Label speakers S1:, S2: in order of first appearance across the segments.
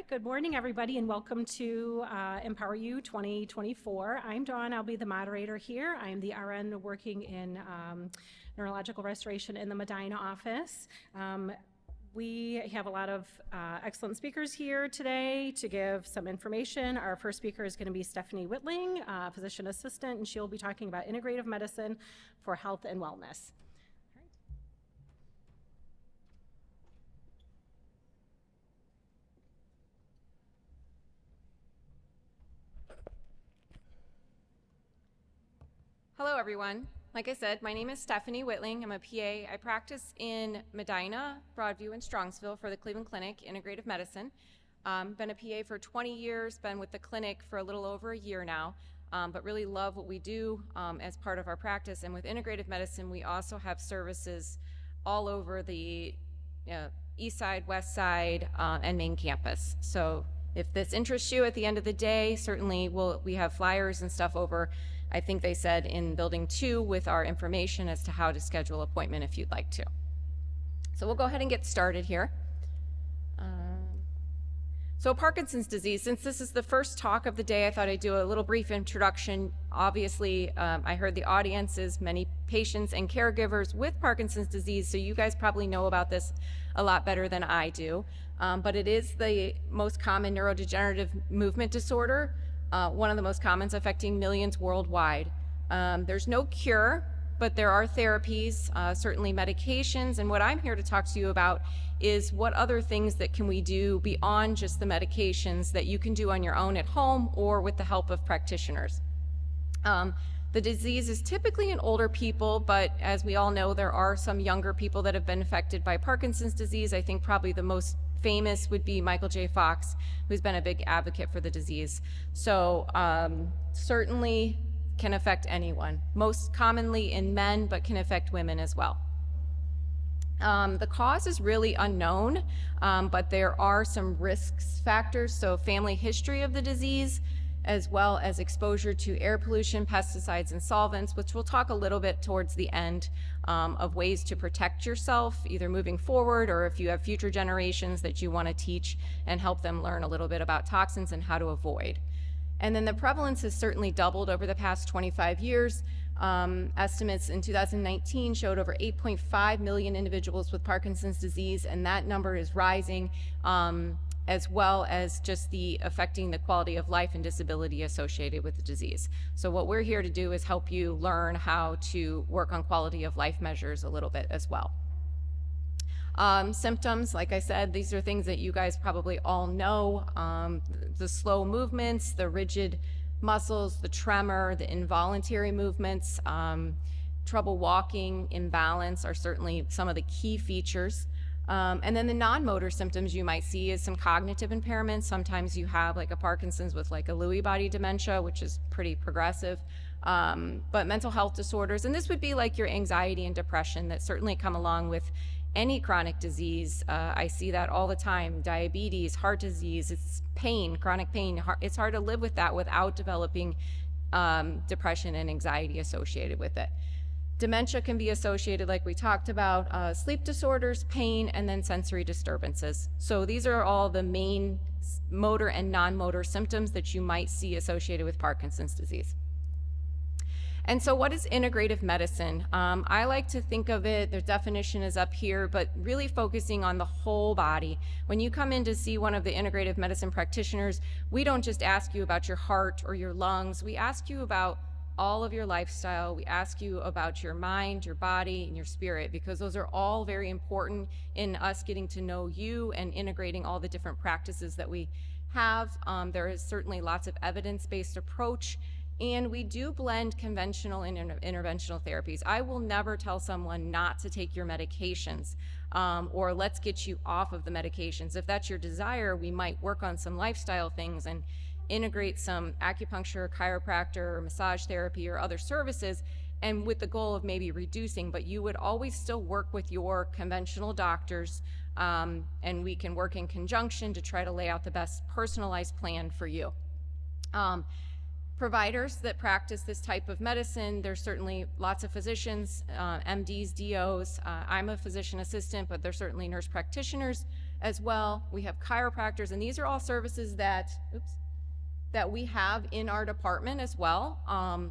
S1: right, good morning, everybody, and welcome to Empower You 2024. I'm Dawn. I'll be the moderator here. I'm the RN working in neurological restoration in the Medina office. We have a lot of excellent speakers here today to give some information. Our first speaker is going to be Stephanie Whitling, physician assistant, and she'll be talking about integrative medicine for health and wellness.
S2: Hello, everyone. Like I said, my name is Stephanie Whitling. I'm a PA. I practice in Medina, Broadview, and Strongsville for the Cleveland Clinic, Integrative Medicine. Been a PA for 20 years, been with the clinic for a little over a year now, but really love what we do as part of our practice. And with Integrative Medicine, we also have services all over the east side, west side, and main campus. So if this interests you at the end of the day, certainly we have flyers and stuff over, I think they said, in building 2 with our information as to how to schedule an appointment if you'd like to. So we'll go ahead and get started here. So Parkinson's disease, since this is the first talk of the day, I thought I'd do a little brief introduction. Obviously, I heard the audience is many patients and caregivers with Parkinson's disease, so you guys probably know about this a lot better than I do. But it is the most common neurodegenerative movement disorder, one of the most common, affecting millions worldwide. There's no cure, but there are therapies, certainly medications, and what I'm here to talk to you about is what other things that can we do beyond just the medications that you can do on your own at home or with the help of practitioners. The disease is typically in older people, but as we all know, there are some younger people that have been affected by Parkinson's disease. I think probably the most famous would be Michael J. Fox, who's been a big advocate for the disease. So certainly can affect anyone, most commonly in men, but can affect women as well. The cause is really unknown, but there are some risk factors. So family history of the disease, as well as exposure to air pollution, pesticides, and solvents, which we'll talk a little bit towards the end of ways to protect yourself, either moving forward or if you have future generations that you want to teach and help them learn a little bit about toxins and how to avoid. And then the prevalence has certainly doubled over the past 25 years. Estimates in 2019 showed over 8.5 million individuals with Parkinson's disease, and that number is rising, as well as just affecting the quality of life and disability associated with the disease. So what we're here to do is help you learn how to work on quality of life measures a little bit as well. Symptoms, like I said, these are things that you guys probably all know. The slow movements, the rigid muscles, the tremor, the involuntary movements, trouble walking, imbalance are certainly some of the key features. And then the non-motor symptoms you might see is some cognitive impairments. Sometimes you have like a Parkinson's with like a Lewy body dementia, which is pretty progressive. But mental health disorders, and this would be like your anxiety and depression that certainly come along with any chronic disease. I see that all the time. Diabetes, heart disease, it's pain, chronic pain. It's hard to live with that without developing depression and anxiety associated with it. Dementia can be associated, like we talked about, sleep disorders, pain, and then sensory disturbances. So these are all the main motor and non-motor symptoms that you might see associated with Parkinson's disease. And so what is integrative medicine? I like to think of it, the definition is up here, but really focusing on the whole body. When you come in to see one of the integrative medicine practitioners, we don't just ask you about your heart or your lungs, we ask you about all of your lifestyle. We ask you about your mind, your body, and your spirit, because those are all very important in us getting to know you and integrating all the different practices that we have. There is certainly lots of evidence-based approach, and we do blend conventional and interventional therapies. I will never tell someone not to take your medications or let's get you off of the medications. If that's your desire, we might work on some lifestyle things and integrate some acupuncture, chiropractor, or massage therapy or other services, and with the goal of maybe reducing, but you would always still work with your conventional doctors, and we can work in conjunction to try to lay out the best personalized plan for you. Providers that practice this type of medicine, there's certainly lots of physicians, MDs, DOs. I'm a physician assistant, but there's certainly nurse practitioners, as well. We have chiropractors, and these are all services that, that we have in our department as well,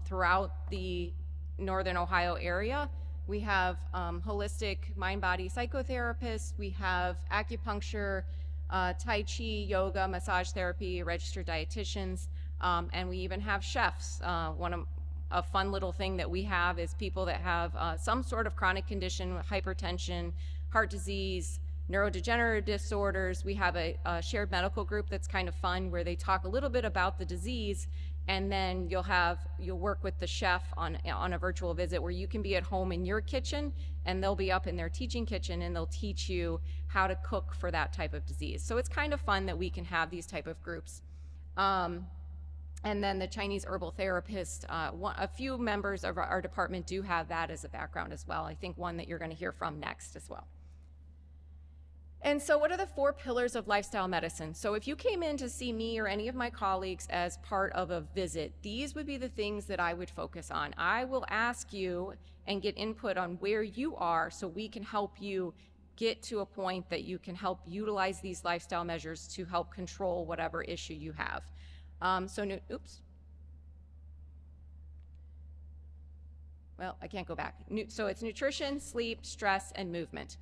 S2: throughout the Northern Ohio area. We have holistic mind-body psychotherapists, we have acupuncture, Tai Chi, yoga, massage therapy, registered dietitians, and we even have chefs. A fun little thing that we have is people that have some sort of chronic condition, hypertension, heart disease, neurodegenerative disorders. We have a shared medical group that's kind of fun, where they talk a little bit about the disease, and then you'll work with the chef on a virtual visit, where you can be at home in your kitchen and they'll be up in their teaching kitchen, and they'll teach you how to cook for that type of disease. So it's kind of fun that we can have these type of groups. And then the Chinese herbal therapist, a few members of our department do have that as a background as well. I think one that you're going to hear from next as well. And so what are the 4 pillars of lifestyle medicine? So if you came in to see me or any of my colleagues as part of a visit, these would be the things that I would focus on. I will ask you and get input on where you are, so we can help you get to a point that you can help utilize these lifestyle measures to help control whatever issue you have. Well, I can't go back. So it's nutrition, sleep, stress, and movement.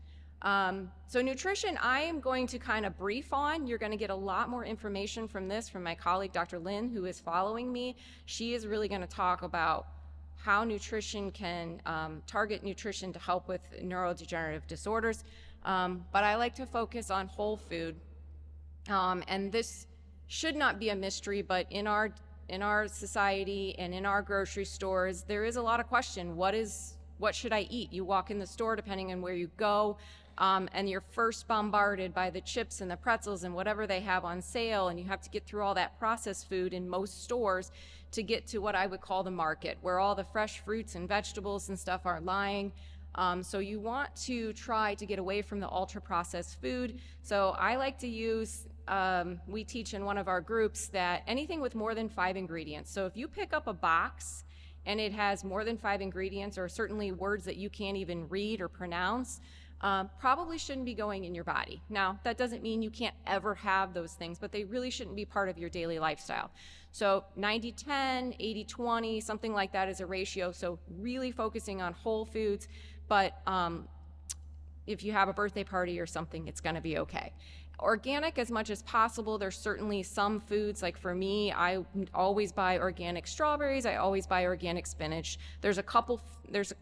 S2: So nutrition, I am going to kind of brief on. You're going to get a lot more information from my colleague, Dr. Lynn, who is following me. She is really going to talk about how nutrition can target nutrition to help with neurodegenerative disorders. But I like to focus on whole food. And this should not be a mystery, but in our society and in our grocery stores, there is a lot of question. What should I eat? You walk in the store, depending on where you go, and you're first bombarded by the chips and the pretzels and whatever they have on sale, and you have to get through all that processed food in most stores to get to what I would call the market, where all the fresh fruits and vegetables and stuff are lying. So you want to try to get away from the ultra-processed food. So I like to use, we teach in one of our groups that anything with more than 5 ingredients. So if you pick up a box and it has more than 5 ingredients, or certainly words that you can't even read or pronounce, probably shouldn't be going in your body. Now, that doesn't mean you can't ever have those things, but they really shouldn't be part of your daily lifestyle. So 90-10, 80-20, something like that is a ratio. So really focusing on whole foods, but if you have a birthday party or something, it's gonna be okay. Organic as much as possible. There's certainly some foods, like for me, I always buy organic strawberries, I always buy organic spinach. There's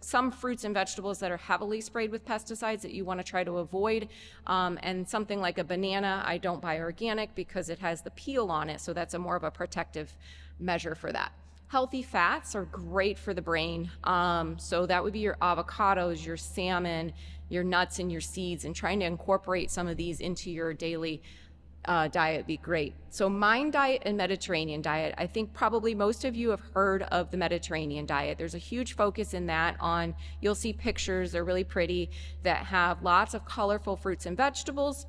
S2: some fruits and vegetables that are heavily sprayed with pesticides that you want to try to avoid. And something like a banana, I don't buy organic because it has the peel on it, so that's more of a protective measure for that. Healthy fats are great for the brain. So that would be your avocados, your salmon, your nuts and your seeds, and trying to incorporate some of these into your daily diet would be great. So Mind diet and Mediterranean diet, I think probably most of you have heard of the Mediterranean diet. There's a huge focus in that on, you'll see pictures, they're really pretty, that have lots of colorful fruits and vegetables.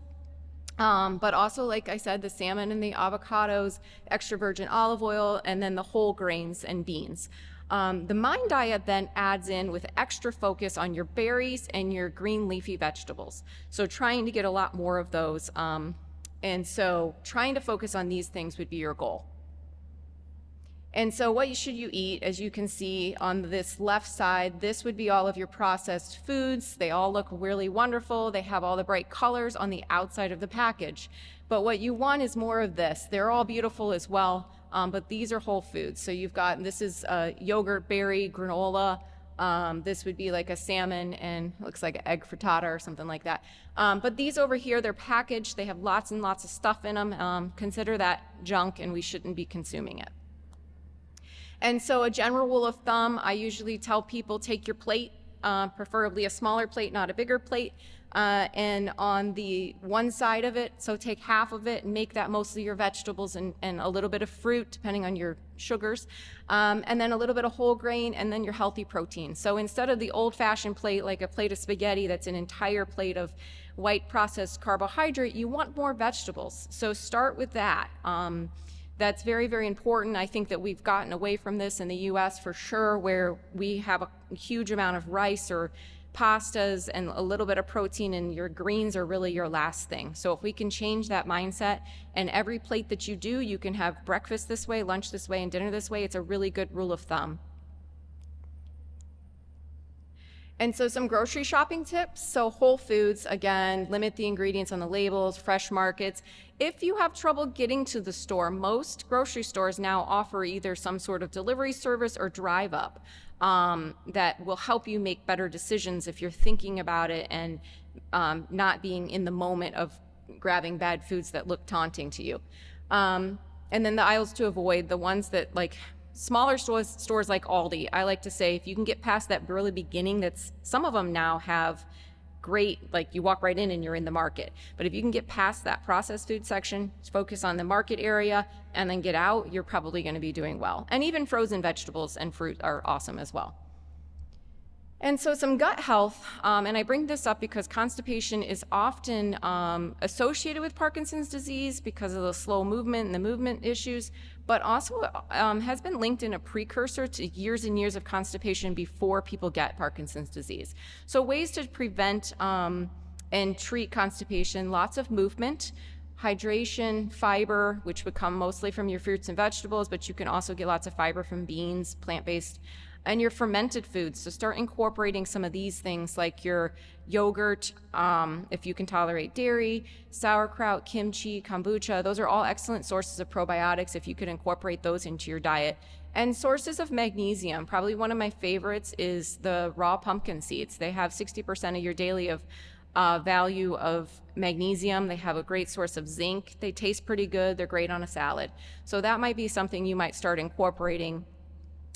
S2: But also, like I said, the salmon and the avocados, extra virgin olive oil, and then the whole grains and beans. The Mind diet then adds in with extra focus on your berries and your green leafy vegetables. So trying to get a lot more of those. And so trying to focus on these things would be your goal. And so what should you eat? As you can see on this left side, this would be all of your processed foods. They all look really wonderful. They have all the bright colors on the outside of the package. But what you want is more of this. They're all beautiful as well, but these are whole foods. So you've got, this is yogurt, berry, granola. This would be like a salmon and looks like an egg frittata or something like that. But these over here, they're packaged. They have lots and lots of stuff in them. Consider that junk, and we shouldn't be consuming it. And so a general rule of thumb, I usually tell people, take your plate, preferably a smaller plate, not a bigger plate, and on the one side of it, so take half of it and make that mostly your vegetables and a little bit of fruit, depending on your sugars, and then a little bit of whole grain, and then your healthy protein. So instead of the old-fashioned plate, like a plate of spaghetti that's an entire plate of white processed carbohydrate, you want more vegetables. So start with that. That's very, very important. I think that we've gotten away from this in the US for sure, where we have a huge amount of rice or pastas and a little bit of protein, and your greens are really your last thing. So if we can change that mindset, and every plate that you do, you can have breakfast this way, lunch this way, and dinner this way, it's a really good rule of thumb. And so some grocery shopping tips. So Whole Foods, again, limit the ingredients on the labels, fresh markets. If you have trouble getting to the store, most grocery stores now offer either some sort of delivery service or drive up that will help you make better decisions if you're thinking about it and not being in the moment of grabbing bad foods that look taunting to you. And then the aisles to avoid, the ones that like smaller stores like Aldi, I like to say if you can get past that really beginning, that's some of them now have great, like you walk right in and you're in the market. But if you can get past that processed food section, focus on the market area, and then get out, you're probably going to be doing well. And even frozen vegetables and fruit are awesome as well. And so some gut health, and I bring this up because constipation is often associated with Parkinson's disease because of the slow movement and the movement issues, but also has been linked in a precursor to years and years of constipation before people get Parkinson's disease. So ways to prevent and treat constipation: lots of movement, hydration, fiber, which would come mostly from your fruits and vegetables, but you can also get lots of fiber from beans, plant-based, and your fermented foods. So start incorporating some of these things like your yogurt, if you can tolerate dairy, sauerkraut, kimchi, kombucha. Those are all excellent sources of probiotics if you could incorporate those into your diet. And sources of magnesium, probably one of my favorites is the raw pumpkin seeds. They have 60% of your daily value of magnesium. They have a great source of zinc. They taste pretty good. They're great on a salad. So that might be something you might start incorporating.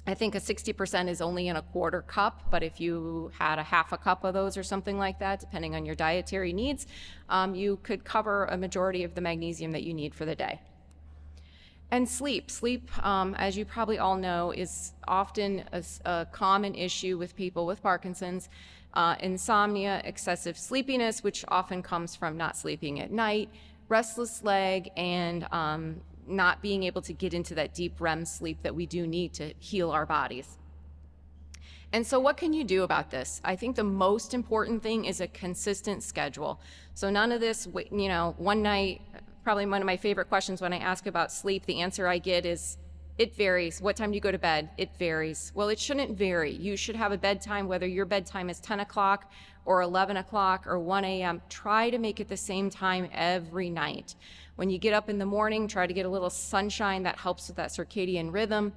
S2: I think a 60% is only in a quarter cup, but if you had a half a cup of those or something like that, depending on your dietary needs, you could cover a majority of the magnesium that you need for the day. And sleep. Sleep, as you probably all know, is often a common issue with people with Parkinson's. Insomnia, excessive sleepiness, which often comes from not sleeping at night, restless leg, and not being able to get into that deep REM sleep that we do need to heal our bodies. And so what can you do about this? I think the most important thing is a consistent schedule. So none of this, one night, probably one of my favorite questions when I ask about sleep, the answer I get is, it varies. What time do you go to bed? It varies. Well, it shouldn't vary. You should have a bedtime, whether your bedtime is 10 o'clock or 11 o'clock or 1 a.m. Try to make it the same time every night. When you get up in the morning, try to get a little sunshine. That helps with that circadian rhythm.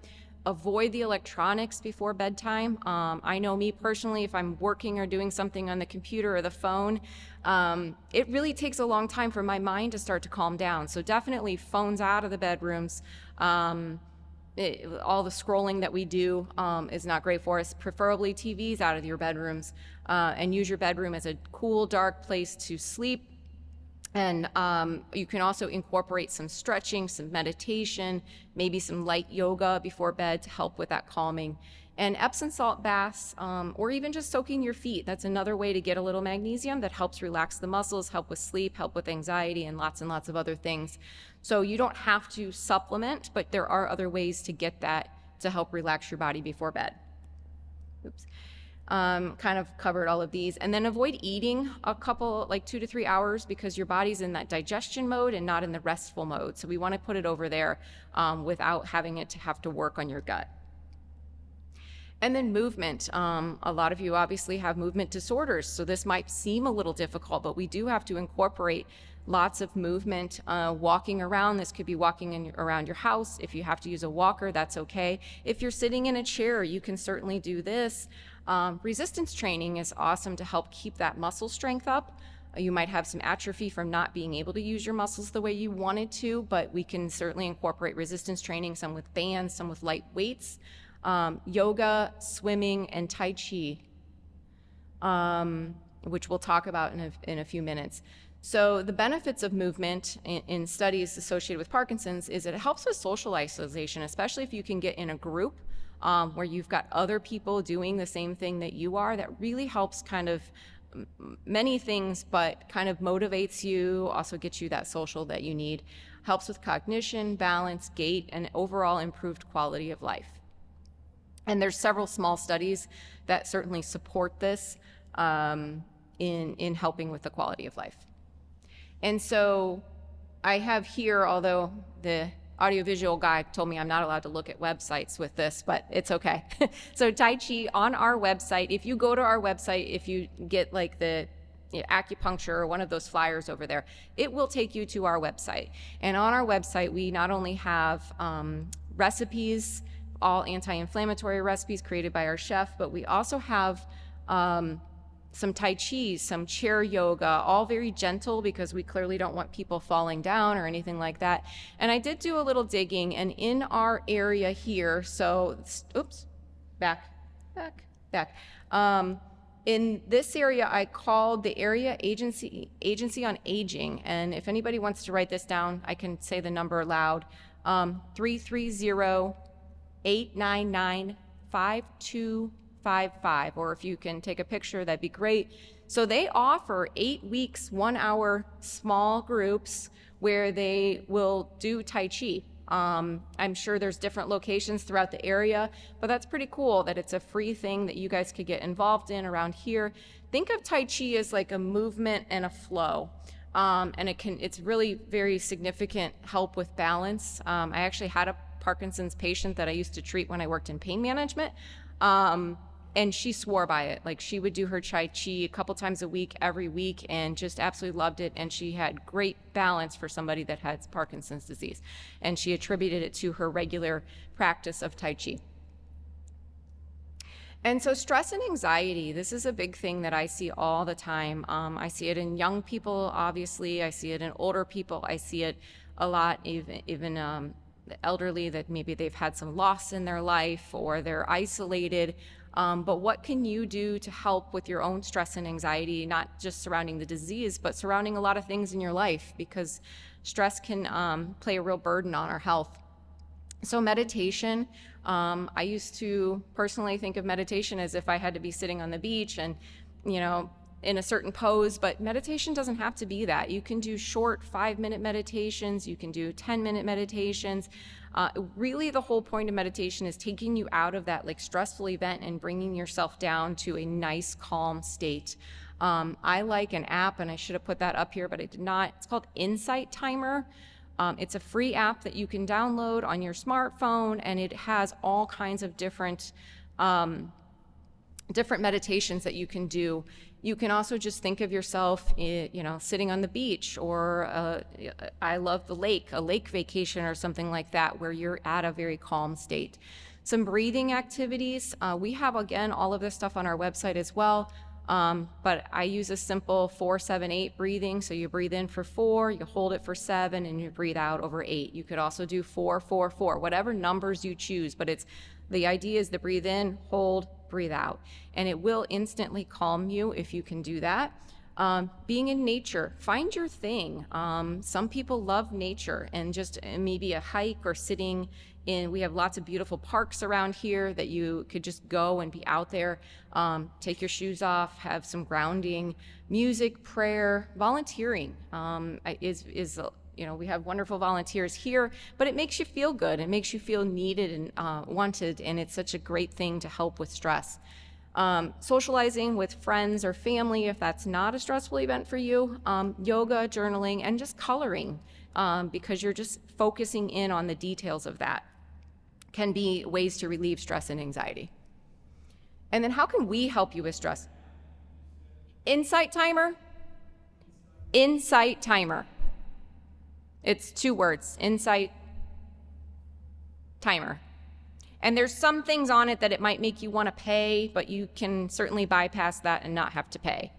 S2: Avoid the electronics before bedtime. I know me personally, if I'm working or doing something on the computer or the phone, it really takes a long time for my mind to start to calm down. So definitely phones out of the bedrooms. All the scrolling that we do is not great for us. Preferably TVs out of your bedrooms, and use your bedroom as a cool, dark place to sleep. And you can also incorporate some stretching, some meditation, maybe some light yoga before bed to help with that calming. And Epsom salt baths, or even just soaking your feet. That's another way to get a little magnesium that helps relax the muscles, help with sleep, help with anxiety, and lots of other things. So you don't have to supplement, but there are other ways to get that to help relax your body before bed. Oops. Kind of covered all of these. And then avoid eating a couple, like 2 to 3 hours, because your body's in that digestion mode and not in the restful mode. So we want to put it over there without having it to have to work on your gut. And then movement. A lot of you obviously have movement disorders, so this might seem a little difficult, but we do have to incorporate lots of movement, walking around. This could be walking around your house. If you have to use a walker, that's okay. If you're sitting in a chair, you can certainly do this. Resistance training is awesome to help keep that muscle strength up. You might have some atrophy from not being able to use your muscles the way you wanted to, but we can certainly incorporate resistance training, some with bands, some with light weights. Yoga, swimming, and Tai Chi, which we'll talk about in a few minutes. So the benefits of movement in studies associated with Parkinson's is that it helps with social isolation, especially if you can get in a group where you've got other people doing the same thing that you are. That really helps kind of many things, but kind of motivates you, also gets you that social that you need, helps with cognition, balance, gait, and overall improved quality of life. And there's several small studies that certainly support this. in helping with the quality of life. And so I have here, although the audiovisual guy told me I'm not allowed to look at websites with this, but it's okay. So Tai Chi on our website, if you go to our website, if you get like the acupuncture or one of those flyers over there, it will take you to our website. And on our website, we not only have recipes, all anti-inflammatory recipes created by our chef, but we also have some Tai Chi, some chair yoga, all very gentle because we clearly don't want people falling down or anything like that. And I did do a little digging, and in our area here, so, oops, back. In this area, I called the Area Agency on Aging, and if anybody wants to write this down, I can say the number loud, 330-899-5255, or if you can take a picture, that'd be great. So they offer 8 weeks, 1 hour small groups where they will do Tai Chi. I'm sure there's different locations throughout the area, but that's pretty cool that it's a free thing that you guys could get involved in around here. Think of Tai Chi as like a movement and a flow. And it's really very significant help with balance. I actually had a Parkinson's patient that I used to treat when I worked in pain management. And she swore by it. Like, she would do her Tai Chi a couple times a week, every week, and just absolutely loved it. And she had great balance for somebody that has Parkinson's disease. And she attributed it to her regular practice of Tai Chi. And so stress and anxiety, this is a big thing that I see all the time. I see it in young people, obviously. I see it in older people. I see it a lot, even the elderly, that maybe they've had some loss in their life or they're isolated. But what can you do to help with your own stress and anxiety, not just surrounding the disease, but surrounding a lot of things in your life, because stress can play a real burden on our health. So meditation, I used to personally think of meditation as if I had to be sitting on the beach and, in a certain pose, but meditation doesn't have to be that. You can do short 5-minute meditations, you can do 10-minute meditations. Really, the whole point of meditation is taking you out of that like stressful event and bringing yourself down to a nice, calm state. I like an app, and I should have put that up here, but I did not. It's called Insight Timer. It's a free app that you can download on your smartphone, and it has all kinds of different meditations that you can do. You can also just think of yourself, sitting on the beach, or I love the lake, a lake vacation or something like that, where you're at a very calm state. Some breathing activities. We have, again, all of this stuff on our website as well, but I use a simple 4-7-8 breathing. So you breathe in for 4, you hold it for 7, and you breathe out over 8. You could also do 4-4-4, whatever numbers you choose, but the idea is to breathe in, hold, breathe out, and it will instantly calm you if you can do that. Being in nature, find your thing. Some people love nature, and just maybe a hike or sitting in, we have lots of beautiful parks around here that you could just go and be out there. Take your shoes off, have some grounding, music, prayer, volunteering we have wonderful volunteers here, but it makes you feel good. It makes you feel needed and wanted, and it's such a great thing to help with stress. Socializing with friends or family, if that's not a stressful event for you, yoga, journaling, and just coloring, because you're just focusing in on the details of that, can be ways to relieve stress and anxiety. And then how can we help you with stress? Insight Timer. Insight Timer. It's 2 words, Insight Timer. And there's some things on it that it might make you want to pay, but you can certainly bypass that and not have to pay.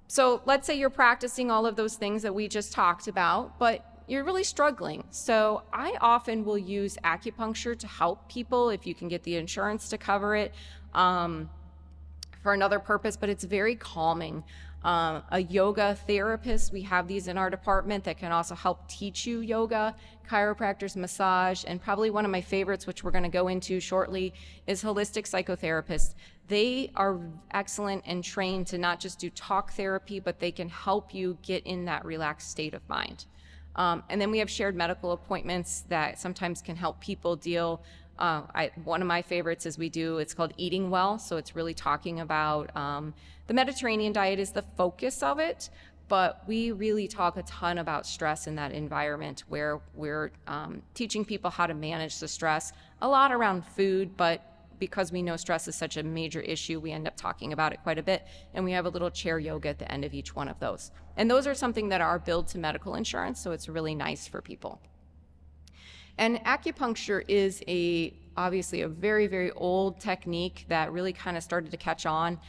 S2: So let's say you're practicing all of those things that we just talked about, but you're really struggling. So I often will use acupuncture to help people if you can get the insurance to cover it for another purpose, but it's very calming. A yoga therapist, we have these in our department that can also help teach you yoga, chiropractors, massage, and probably one of my favorites, which we're going to go into shortly, is holistic psychotherapists. They are excellent and trained to not just do talk therapy, but they can help you get in that relaxed state of mind. And then we have shared medical appointments that sometimes can help people deal One of my favorites is it's called Eating Well. So it's really talking about the Mediterranean diet is the focus of it, but we really talk a ton about stress in that environment where we're teaching people how to manage the stress, a lot around food, but because we know stress is such a major issue, we end up talking about it quite a bit. And we have a little chair yoga at the end of each one of those. And those are something that are billed to medical insurance, so it's really nice for people. And acupuncture is obviously a very, very old technique that really kind of started to catch on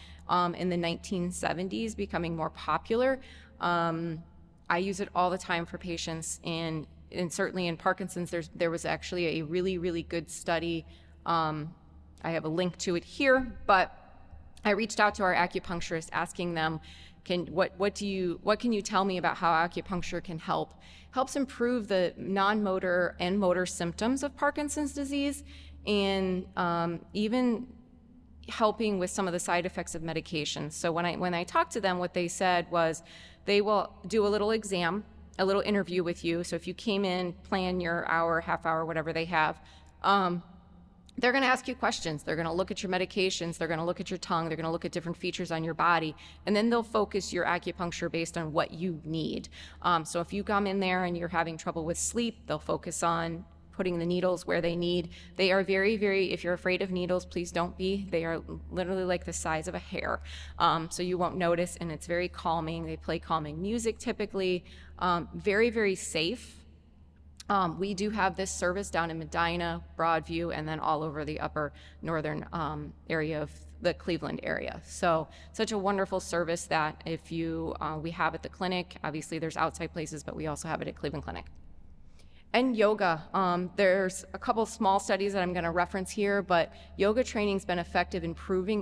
S2: in the 1970s, becoming more popular. I use it all the time for patients, and certainly in Parkinson's, there was actually a really, really good study. I have a link to it here, but I reached out to our acupuncturist asking them, what can you tell me about how acupuncture can helps improve the non-motor and motor symptoms of Parkinson's disease, and even helping with some of the side effects of medications. So when I talked to them, what they said was they will do a little exam, a little interview with you. So if you came in, plan your hour, half hour, whatever they have, they're going to ask you questions. They're going to look at your medications. They're going to look at your tongue. They're going to look at different features on your body. And then they'll focus your acupuncture based on what you need. So if you come in there and you're having trouble with sleep, they'll focus on putting the needles where they need. They are very, very, if you're afraid of needles, please don't be. They are literally like the size of a hair. So you won't notice, and it's very calming. They play calming music typically. Very, very safe. We do have this service down in Medina, Broadview, and then all over the upper northern area of the Cleveland area. So such a wonderful service that we have at the clinic. Obviously there's outside places, but we also have it at Cleveland Clinic. And yoga, there's a couple small studies that I'm going to reference here, but yoga training's been effective in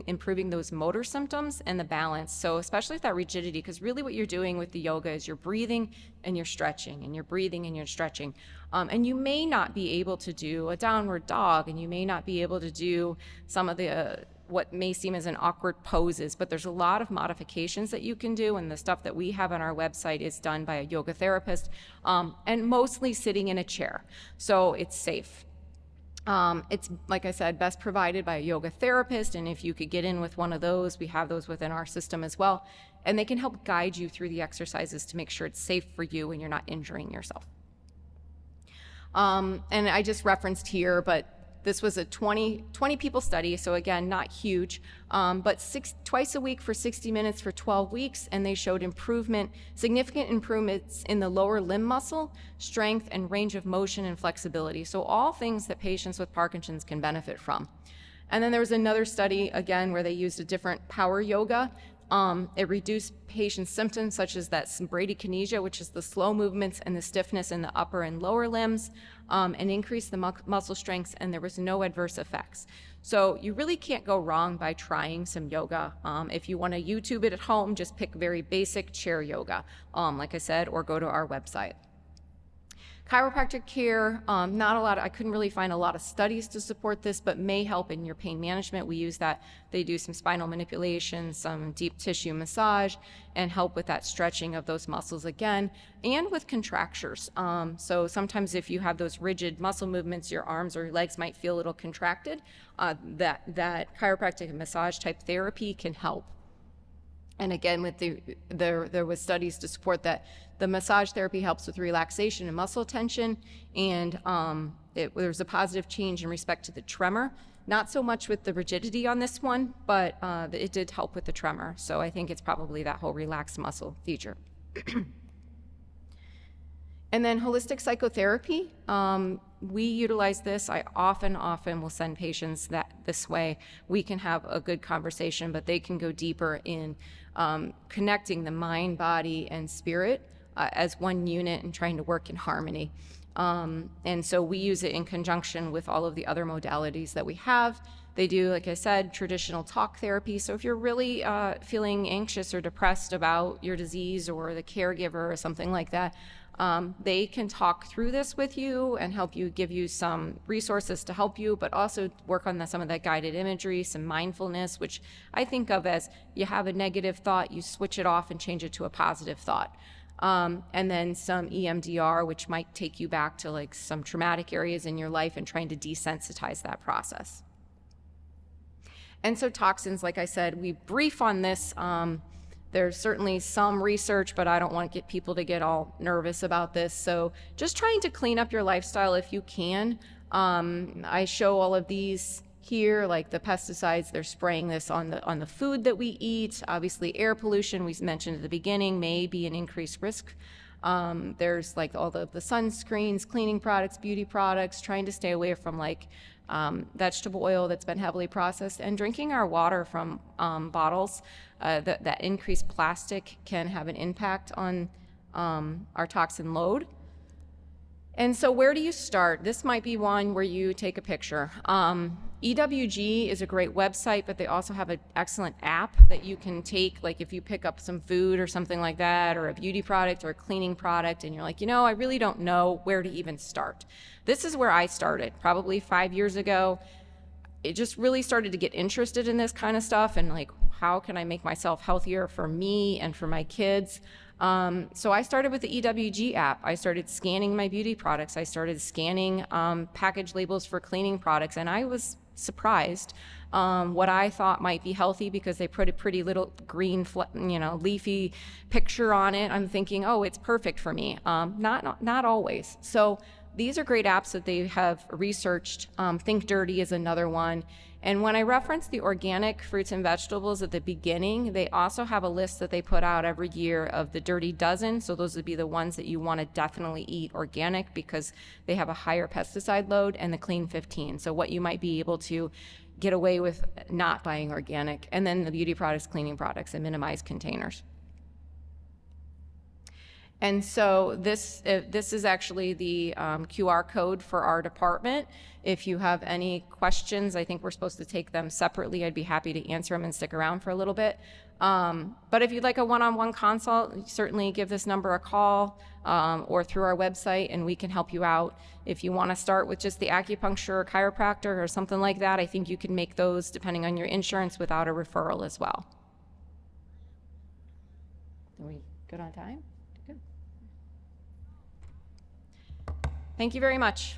S2: improving those motor symptoms and the balance. So especially with that rigidity, because really what you're doing with the yoga is you're breathing and you're stretching, and you're breathing and you're stretching. And you may not be able to do a downward dog, and you may not be able to do some of the what may seem as an awkward poses, but there's a lot of modifications that you can do, and the stuff that we have on our website is done by a yoga therapist, and mostly sitting in a chair, so it's safe. It's, like I said, best provided by a yoga therapist, and if you could get in with one of those, we have those within our system as well, and they can help guide you through the exercises to make sure it's safe for you and you're not injuring yourself. And I just referenced here, but this was a 20 people study, so again, not huge, but twice a week for 60 minutes for 12 weeks, and they showed significant improvements in the lower limb muscle, strength, and range of motion and flexibility. So all things that patients with Parkinson's can benefit from. And then there was another study, again, where they used a different power yoga. It reduced patients' symptoms such as that bradykinesia, which is the slow movements and the stiffness in the upper and lower limbs, and increased the muscle strengths, and there was no adverse effects. So you really can't go wrong by trying some yoga. If you want to YouTube it at home, just pick very basic chair yoga, like I said, or go to our website. Chiropractic care, I couldn't really find a lot of studies to support this, but may help in your pain management. We use that. They do some spinal manipulation, some deep tissue massage, and help with that stretching of those muscles again, and with contractures. So sometimes if you have those rigid muscle movements, your arms or your legs might feel a little contracted. That chiropractic and massage type therapy can help. And again, with there was studies to support that the massage therapy helps with relaxation and muscle tension, and there's a positive change in respect to the tremor. Not so much with the rigidity on this one, but it did help with the tremor. So I think it's probably that whole relaxed muscle feature. And then holistic psychotherapy, we utilize this. I often will send patients this way. We can have a good conversation, but they can go deeper in connecting the mind, body, and spirit as one unit and trying to work in harmony. And so we use it in conjunction with all of the other modalities that we have. They do, like I said, traditional talk therapy. So if you're really feeling anxious or depressed about your disease or the caregiver or something like that, they can talk through this with you and help you, give you some resources to help you, but also work on some of that guided imagery, some mindfulness, which I think of as you have a negative thought, you switch it off and change it to a positive thought. and then some EMDR, which might take you back to like some traumatic areas in your life and trying to desensitize that process. And so toxins, like I said, we brief on this. There's certainly some research, but I don't want to get people to get all nervous about this. So just trying to clean up your lifestyle if you can. I show all of these here, like the pesticides, they're spraying this on the food that we eat. Obviously, air pollution, we mentioned at the beginning, may be an increased risk. There's like all the sunscreens, cleaning products, beauty products, trying to stay away from like vegetable oil that's been heavily processed, and drinking our water from bottles. That increased plastic can have an impact on our toxin load. And so where do you start? This might be one where you take a picture. EWG is a great website, but they also have an excellent app that you can take, like if you pick up some food or something like that, or a beauty product or a cleaning product, and you're like, I really don't know where to even start. This is where I started, probably 5 years ago. It just really started to get interested in this kind of stuff, and like, how can I make myself healthier for me and for my kids? So I started with the EWG app. I started scanning my beauty products. I started scanning package labels for cleaning products, and I was surprised what I thought might be healthy because they put a pretty little green, leafy picture on it. I'm thinking, oh, it's perfect for me. Not always. So these are great apps that they have researched. Think Dirty is another one. And when I reference the organic fruits and vegetables at the beginning, they also have a list that they put out every year of the Dirty Dozen. So those would be the ones that you want to definitely eat organic because they have a higher pesticide load, and the Clean 15. So what you might be able to get away with not buying organic. And then the beauty products, cleaning products, and minimized containers. And so this is actually the QR code for our department. If you have any questions, I think we're supposed to take them separately. I'd be happy to answer them and stick around for a little bit. But if you'd like a one-on-one consult, certainly give this number a call or through our website, and we can help you out. If you want to start with just the acupuncture or chiropractor or something like that, I think you can make those, depending on your insurance, without a referral as well. Are we good on time? Good. Thank you very much.